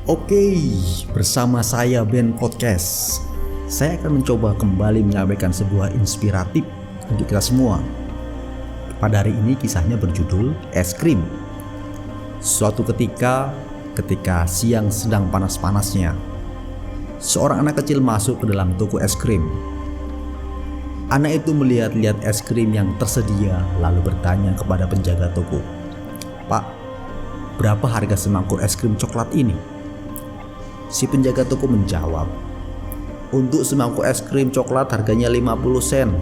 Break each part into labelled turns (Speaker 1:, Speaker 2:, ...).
Speaker 1: Oke, bersama saya Ben Podcast. Saya akan mencoba kembali menyampaikan sebuah inspiratif untuk kita semua. Pada hari ini kisahnya berjudul Es Krim. Suatu ketika siang sedang panas-panasnya, seorang anak kecil masuk ke dalam toko es krim. Anak itu melihat-lihat es krim yang tersedia lalu bertanya kepada penjaga toko, "Pak, berapa harga semangkuk es krim coklat ini?" Si penjaga toko menjawab, "Untuk semangkuk es krim coklat harganya 50 sen.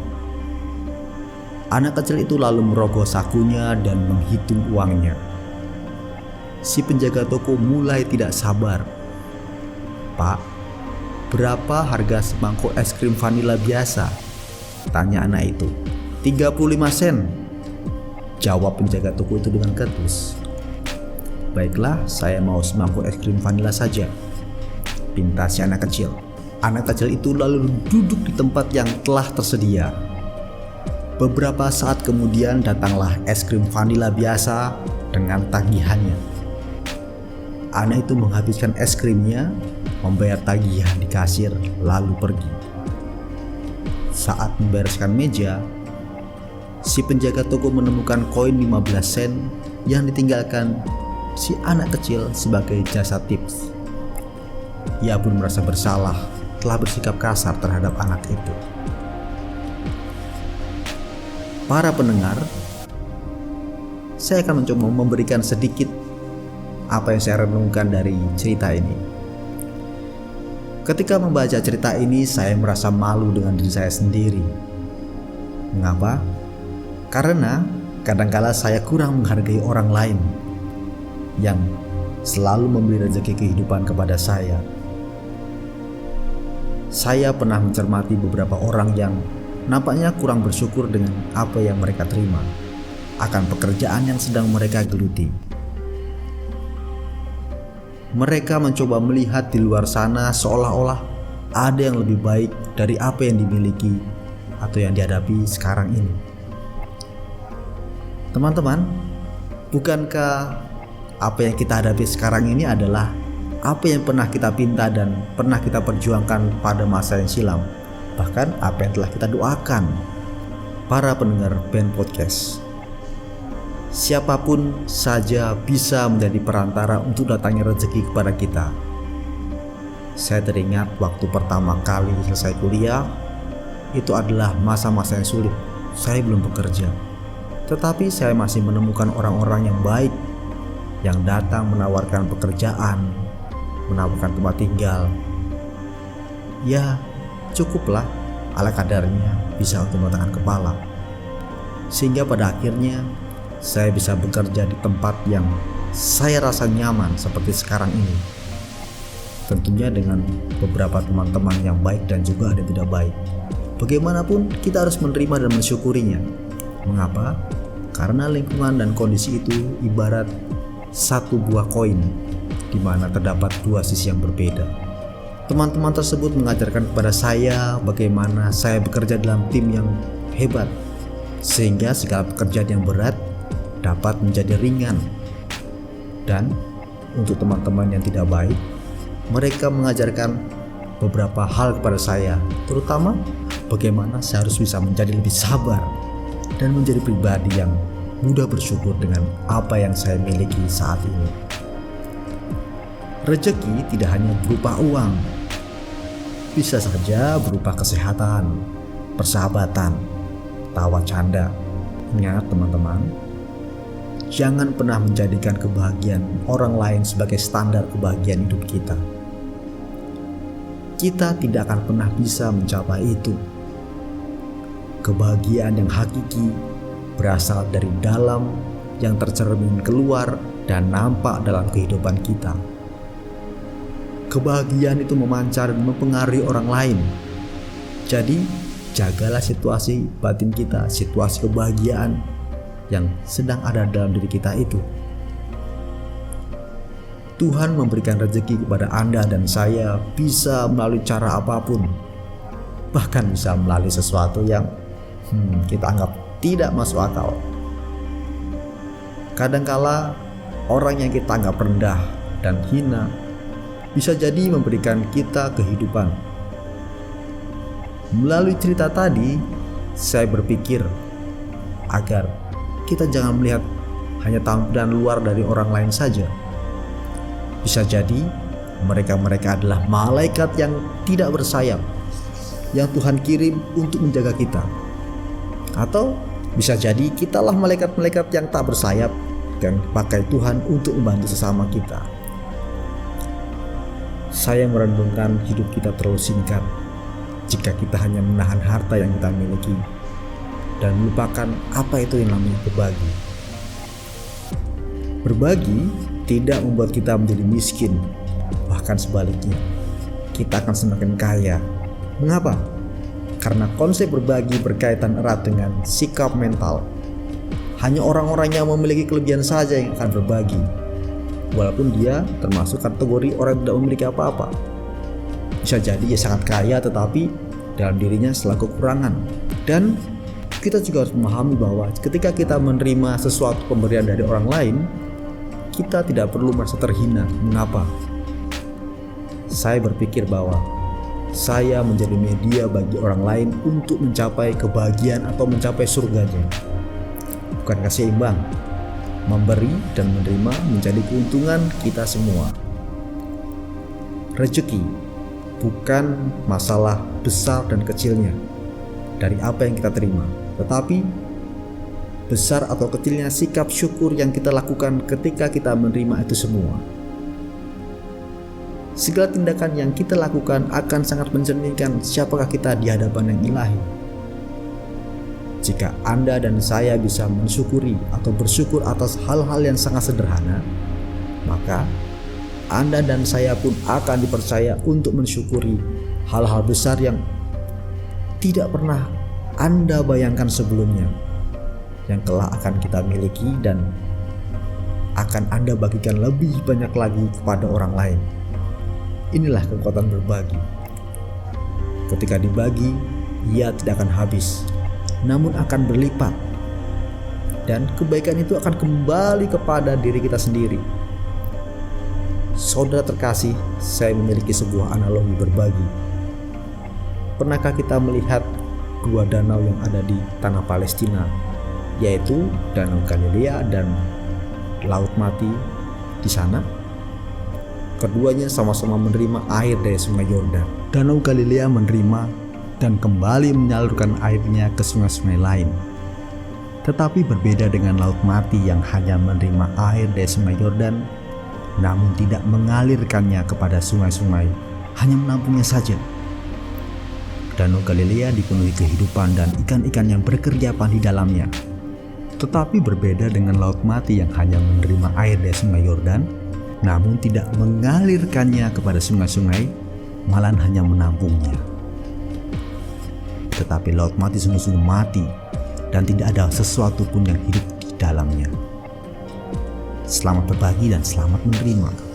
Speaker 1: Anak kecil itu lalu merogoh sakunya dan menghitung uangnya. Si penjaga toko mulai tidak sabar. "Pak, berapa harga semangkuk es krim vanila biasa?" tanya anak itu. 35 sen, jawab penjaga toko itu dengan ketus. "Baiklah, saya mau semangkuk es krim vanila saja," pinta si anak kecil. Anak kecil itu lalu duduk di tempat yang telah tersedia. Beberapa saat kemudian datanglah es krim vanila biasa dengan tagihannya. Anak itu menghabiskan es krimnya, membayar tagihan di kasir, lalu pergi. Saat membereskan meja, si penjaga toko menemukan koin 15 sen yang ditinggalkan si anak kecil sebagai jasa tips. Ia pun merasa bersalah telah bersikap kasar terhadap anak itu. Para pendengar, saya akan mencoba memberikan sedikit apa yang saya renungkan dari cerita ini. Ketika membaca cerita ini, saya merasa malu dengan diri saya sendiri. Mengapa? Karena kadangkala saya kurang menghargai orang lain yang selalu memberi rezeki kehidupan kepada saya. Saya pernah mencermati beberapa orang yang nampaknya kurang bersyukur dengan apa yang mereka terima akan pekerjaan yang sedang mereka geluti. Mereka mencoba melihat di luar sana seolah-olah ada yang lebih baik dari apa yang dimiliki atau yang dihadapi sekarang ini. Teman-teman, bukankah apa yang kita hadapi sekarang ini adalah apa yang pernah kita pinta dan pernah kita perjuangkan pada masa yang silam, bahkan apa yang telah kita doakan? Para pendengar Ben Podcast, siapapun saja bisa menjadi perantara untuk datangnya rezeki kepada kita. Saya teringat waktu pertama kali selesai kuliah, itu adalah masa-masa yang sulit. Saya belum bekerja, tetapi saya masih menemukan orang-orang yang baik yang datang menawarkan pekerjaan, menawarkan tempat tinggal. Ya, cukuplah ala kadarnya bisa untuk meletakkan kepala. Sehingga pada akhirnya saya bisa bekerja di tempat yang saya rasa nyaman seperti sekarang ini. Tentunya dengan beberapa teman-teman yang baik dan juga ada yang tidak baik. Bagaimanapun kita harus menerima dan mensyukurinya. Mengapa? Karena lingkungan dan kondisi itu ibarat satu buah koin di mana terdapat dua sisi yang berbeda. Teman-teman tersebut mengajarkan kepada saya bagaimana saya bekerja dalam tim yang hebat, sehingga segala pekerjaan yang berat dapat menjadi ringan. Dan untuk teman-teman yang tidak baik, mereka mengajarkan beberapa hal kepada saya, terutama bagaimana saya harus bisa menjadi lebih sabar dan menjadi pribadi yang mudah bersyukur dengan apa yang saya miliki saat ini. Rezeki tidak hanya berupa uang, bisa saja berupa kesehatan, persahabatan, tawa canda. Ingat teman-teman, jangan pernah menjadikan kebahagiaan orang lain sebagai standar kebahagiaan hidup kita. Kita tidak akan pernah bisa mencapai itu. Kebahagiaan yang hakiki berasal dari dalam, yang tercermin keluar dan nampak dalam kehidupan kita. Kebahagiaan itu memancar dan mempengaruhi orang lain. Jadi, jagalah situasi batin kita, situasi kebahagiaan yang sedang ada dalam diri kita itu. Tuhan memberikan rezeki kepada Anda dan saya bisa melalui cara apapun. Bahkan bisa melalui sesuatu yang kita anggap tidak masuk akal. Kadangkala orang yang kita anggap rendah dan hina bisa jadi memberikan kita kehidupan. Melalui cerita tadi, saya berpikir agar kita jangan melihat hanya tampilan luar dari orang lain saja. Bisa jadi mereka adalah malaikat yang tidak bersayap, yang Tuhan kirim untuk menjaga kita. Atau bisa jadi kitalah malaikat-malaikat yang tak bersayap, yang dipakai Tuhan untuk membantu sesama kita. Saya merenungkan hidup kita terlalu singkat jika kita hanya menahan harta yang kita miliki dan melupakan apa itu yang namanya berbagi. Berbagi tidak membuat kita menjadi miskin, bahkan sebaliknya, kita akan semakin kaya. Mengapa? Karena konsep berbagi berkaitan erat dengan sikap mental. Hanya orang-orang yang memiliki kelebihan saja yang akan berbagi, walaupun dia termasuk kategori orang yang tidak memiliki apa-apa. Bisa jadi ia sangat kaya tetapi dalam dirinya selalu kekurangan. Dan kita juga harus memahami bahwa ketika kita menerima sesuatu pemberian dari orang lain, kita tidak perlu merasa terhina. Mengapa? Saya berpikir bahwa saya menjadi media bagi orang lain untuk mencapai kebahagiaan atau mencapai surganya. Bukankah seimbang? Memberi dan menerima menjadi keuntungan kita semua. Rezeki bukan masalah besar dan kecilnya dari apa yang kita terima, tetapi besar atau kecilnya sikap syukur yang kita lakukan ketika kita menerima itu semua. Segala tindakan yang kita lakukan akan sangat mencerminkan siapakah kita di hadapan yang ilahi. Jika Anda dan saya bisa mensyukuri atau bersyukur atas hal-hal yang sangat sederhana, maka Anda dan saya pun akan dipercaya untuk mensyukuri hal-hal besar yang tidak pernah Anda bayangkan sebelumnya, yang kelak akan kita miliki dan akan Anda bagikan lebih banyak lagi kepada orang lain. Inilah kekuatan berbagi. Ketika dibagi, ia tidak akan habis, namun akan berlipat, dan kebaikan itu akan kembali kepada diri kita sendiri. Saudara terkasih, saya memiliki sebuah analogi berbagi. Pernahkah kita melihat dua danau yang ada di tanah Palestina, yaitu Danau Galilea dan Laut Mati di sana? Keduanya sama-sama menerima air dari Sungai Yordan. Danau Galilea menerima dan kembali menyalurkan airnya ke sungai-sungai lain. Tetapi berbeda dengan Laut Mati yang hanya menerima air dari Sungai Yordan, namun tidak mengalirkannya kepada sungai-sungai, hanya menampungnya saja. Danau Galilea dipenuhi kehidupan dan ikan-ikan yang berkeriapan di dalamnya. Tetapi berbeda dengan Laut Mati yang hanya menerima air dari Sungai Yordan, namun tidak mengalirkannya kepada sungai-sungai, malah hanya menampungnya. Tetapi Laut Mati sungguh-sungguh mati dan tidak ada sesuatu pun yang hidup di dalamnya. Selamat berbagi dan selamat menerima.